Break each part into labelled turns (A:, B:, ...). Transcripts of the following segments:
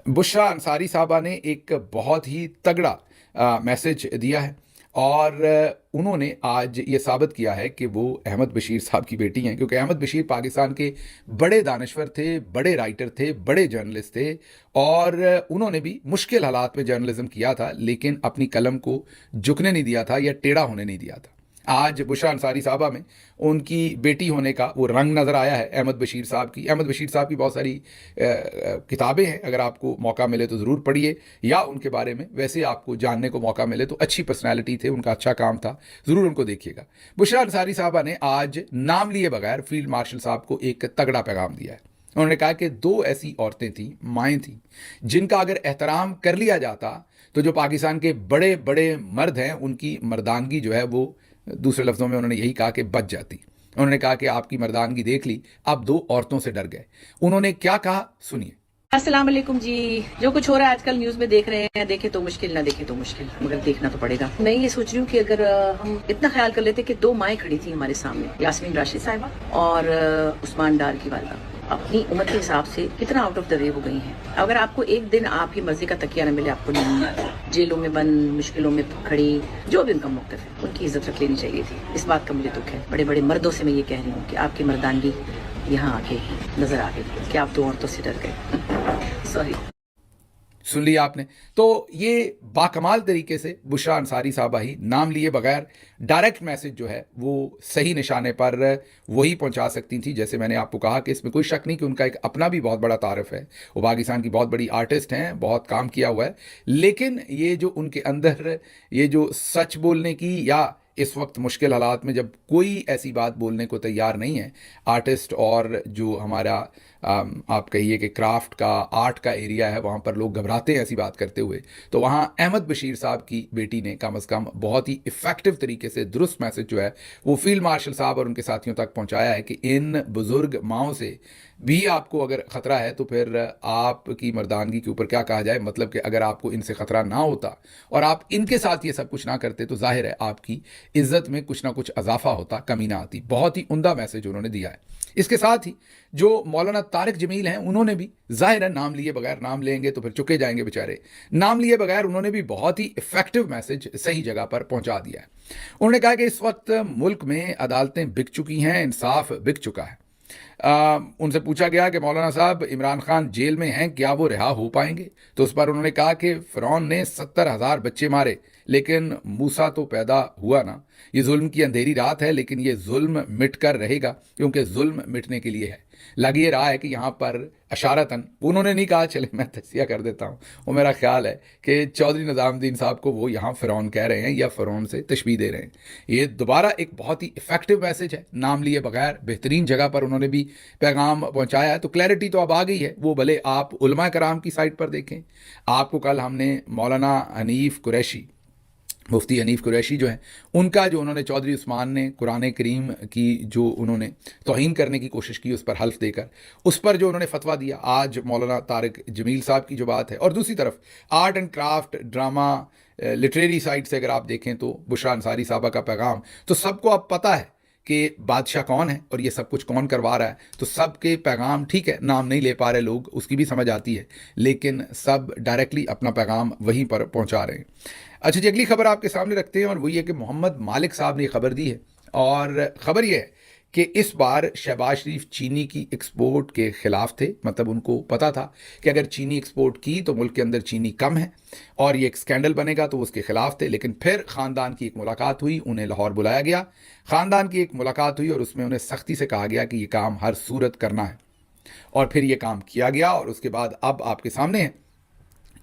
A: बुशरा अंसारी साहबा ने एक बहुत ही तगड़ा मैसेज दिया है और उन्होंने आज ये साबित किया है कि वो अहमद बशीर साहब की बेटी हैं, क्योंकि अहमद बशीर पाकिस्तान के बड़े दानश्वर थे, बड़े राइटर थे, बड़े जर्नलिस्ट थे और उन्होंने भी मुश्किल हालात में जर्नलिज्म किया था, लेकिन अपनी कलम को झुकने नहीं दिया था या टेढ़ा होने नहीं दिया था। आज बुशरा अंसारी साहबा में उनकी बेटी होने का वो रंग नज़र आया है अहमद बशीर साहब की। अहमद बशीर साहब की बहुत सारी किताबें हैं, अगर आपको मौका मिले तो ज़रूर पढ़िए, या उनके बारे में वैसे आपको जानने को मौका मिले तो अच्छी पर्सनैलिटी थे, उनका अच्छा काम था, ज़रूर उनको देखिएगा। बुशरा अंसारी साहबा ने आज नाम लिए बगैर फील्ड मार्शल साहब को एक तगड़ा पैगाम दिया है। उन्होंने कहा कि दो ऐसी औरतें थीं, माएँ थीं, जिनका अगर एहतराम कर लिया जाता तो जो पाकिस्तान के बड़े बड़े मर्द हैं उनकी मर्दानगी जो है वो, दूसरे लफ्ज़ों में उन्होंने यही कहा कि बच जाती। उन्होंने कहा कि आपकी मर्दानगी देख ली, आप दो औरतों से डर गए। उन्होंने क्या कहा, सुनिए।
B: अस्सलाम वालेकुम जी। जो कुछ हो रहा है आजकल न्यूज में देख रहे हैं, देखे तो मुश्किल, ना देखे तो मुश्किल, मगर देखना तो पड़ेगा। मैं ये सोच रही हूँ कि अगर हम इतना ख्याल कर लेते कि दो माएँ खड़ी थी हमारे सामने, यास्मीन राशिद साहिबा और उस्मान डार की वालदा, अपनी उम्र के हिसाब से कितना आउट ऑफ द वे हो गई हैं। अगर आपको एक दिन आपकी मर्जी का तकिया न मिले, आपको नहीं, जेलों में बंद, मुश्किलों में खड़ी, जो भी उनका मौक़िफ़ है, उनकी इज्जत रख लेनी चाहिए थी। इस बात का मुझे दुख है। बड़े बड़े मर्दों से मैं ये कह रही हूँ कि आपकी मर्दानगी यहाँ आके नजर आ गई कि आप दो औरतों से डर गए। सॉरी।
A: सुन लिया आपने। तो ये बाकमाल तरीके से बुशरा अंसारी साहबा ही नाम लिए बगैर डायरेक्ट मैसेज जो है वो सही निशाने पर वही पहुंचा सकती थी। जैसे मैंने आपको कहा कि इसमें कोई शक नहीं कि उनका एक अपना भी बहुत बड़ा तारफ़ है, वो पाकिस्तान की बहुत बड़ी आर्टिस्ट हैं, बहुत काम किया हुआ है, लेकिन ये जो उनके अंदर ये जो सच बोलने की, या इस वक्त मुश्किल हालात में जब कोई ऐसी बात बोलने को तैयार नहीं है, आर्टिस्ट और जो हमारा आप कहिए कि क्राफ्ट का, आर्ट का एरिया है, वहाँ पर लोग घबराते हैं ऐसी बात करते हुए, तो वहाँ अहमद बशीर साहब की बेटी ने कम अज़ कम बहुत ही इफ़ेक्टिव तरीके से दुरुस्त मैसेज जो है वो फील्ड मार्शल साहब और उनके साथियों तक पहुँचाया है कि इन बुज़ुर्ग माओं से भी आपको अगर ख़तरा है तो फिर आपकी मर्दानगी के ऊपर क्या कहा जाए। मतलब कि अगर आपको इनसे ख़तरा ना होता और आप इनके साथ ये सब कुछ ना करते तो जाहिर है आपकी इज़्ज़त में कुछ ना कुछ इजाफा होता, कमी ना आती। बहुत ही उम्दा मैसेज उन्होंने दिया है। इसके साथ ही जो मौलाना तारिक जमील हैं, उन्होंने भी जाहिर है नाम लिए बगैर, नाम लेंगे तो फिर चुके जाएंगे बेचारे, नाम लिए बगैर उन्होंने भी बहुत ही इफ़ेक्टिव मैसेज सही जगह पर पहुंचा दिया है। उन्होंने कहा कि इस वक्त मुल्क में अदालतें बिक चुकी हैं, इंसाफ बिक चुका है। उनसे पूछा गया कि मौलाना साहब, इमरान खान जेल में हैं, क्या वो रिहा हो पाएंगे? तो उस पर उन्होंने कहा कि फ़िरौन ने 70,000 बच्चे मारे, लेकिन मूसा तो पैदा हुआ ना। ये जुल्म की अंधेरी रात है, लेकिन ये जुल्म मिट कर रहेगा, क्योंकि जुल्म मिटने के लिए है। लग ये रहा है कि यहाँ पर अशारतन, उन्होंने नहीं कहा, चले मैं तस्सिया कर देता हूँ, वो मेरा ख्याल है कि चौधरी निज़ामुद्दीन साहब को वो यहाँ फ़िरौन कह रहे हैं या फ़िरौन से तशबीह दे रहे हैं। ये दोबारा एक बहुत ही इफ़ेक्टिव मैसेज है, नाम लिए बगैर बेहतरीन जगह पर उन्होंने भी पैगाम पहुँचाया है। तो क्लैरिटी तो अब आ गई है, वो भले आप उलमा कराम की साइट पर देखें। आपको कल हमने मौलाना हनीफ कुरैशी, मुफ्ती हनीफ कुरैशी जो हैं, उनका जो उन्होंने चौधरी उस्मान ने कुरान करीम की जो उन्होंने तौहीन करने की कोशिश की, उस पर हल्फ देकर उस पर जो उन्होंने फतवा दिया, आज मौलाना तारिक जमील साहब की जो बात है, और दूसरी तरफ art and craft, drama, literary side से अगर आप देखें तो बुशरा अंसारी साहबा का पैगाम, तो सबको अब पता है कि बादशाह कौन है और ये सब कुछ कौन करवा रहा है। तो सबके पैगाम, ठीक है नाम नहीं ले पा रहे लोग, उसकी भी समझ आती है, लेकिन सब डायरेक्टली अपना पैगाम वहीं पर पहुंचा रहे हैं। अच्छा जी, अगली खबर आपके सामने रखते हैं और वो ये कि मोहम्मद मालिक साहब ने खबर दी है, और ख़बर ये है कि इस बार शहबाज शरीफ चीनी की एक्सपोर्ट के ख़िलाफ़ थे। मतलब उनको पता था कि अगर चीनी एक्सपोर्ट की तो मुल्क के अंदर चीनी कम है और ये एक स्कैंडल बनेगा, तो उसके ख़िलाफ़ थे। लेकिन फिर ख़ानदान की एक मुलाकात हुई, उन्हें लाहौर बुलाया गया, ख़ानदान की एक मुलाकात हुई और उसमें उन्हें सख्ती से कहा गया कि ये काम हर सूरत करना है, और फिर ये काम किया गया। और उसके बाद अब आपके सामने है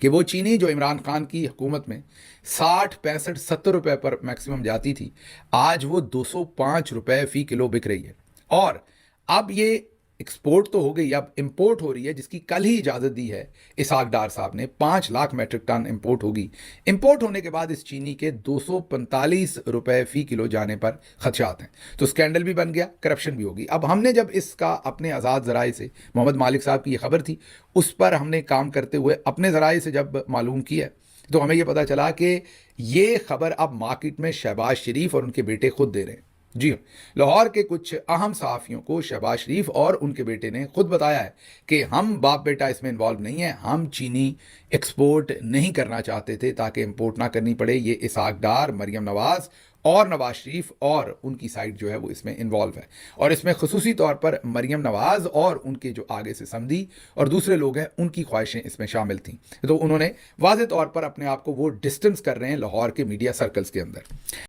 A: कि वो चीनी जो इमरान खान की हुकूमत में 60, 65, 70 रुपए पर मैक्सिमम जाती थी, आज वो 205 रुपए फ़ी किलो बिक रही है। और अब ये एक्सपोर्ट तो हो गई, अब इंपोर्ट हो रही है, जिसकी कल ही इजाज़त दी है इसहाक डार साहब ने। 5 लाख मैट्रिक टन इंपोर्ट होगी। इंपोर्ट होने के बाद इस चीनी के 245 रुपए फ़ी किलो जाने पर खदशात हैं। तो स्कैंडल भी बन गया, करप्शन भी होगी। अब हमने जब इसका अपने आज़ाद ज़राए से, मोहम्मद मालिक साहब की ये खबर थी, उस पर हमने काम करते हुए अपने ज़राए से जब मालूम किया, तो हमें यह पता चला कि ये खबर अब मार्केट में शहबाज शरीफ और उनके बेटे खुद दे रहे हैं। جی لاہور کے کچھ اہم صحافیوں کو شہباز شریف اور ان کے بیٹے نے خود بتایا ہے کہ ہم باپ بیٹا اس میں انوالو نہیں ہیں, ہم چینی ایکسپورٹ نہیں کرنا چاہتے تھے تاکہ امپورٹ نہ کرنی پڑے. یہ اسحاق ڈار, مریم نواز اور نواز شریف اور ان کی سائڈ جو ہے وہ اس میں انوالو ہے, اور اس میں خصوصی طور پر مریم نواز اور ان کے جو آگے سے سمدھی اور دوسرے لوگ ہیں ان کی خواہشیں اس میں شامل تھیں. تو انہوں نے واضح طور پر اپنے آپ کو وہ ڈسٹنس کر رہے ہیں لاہور کے میڈیا سرکلز کے اندر.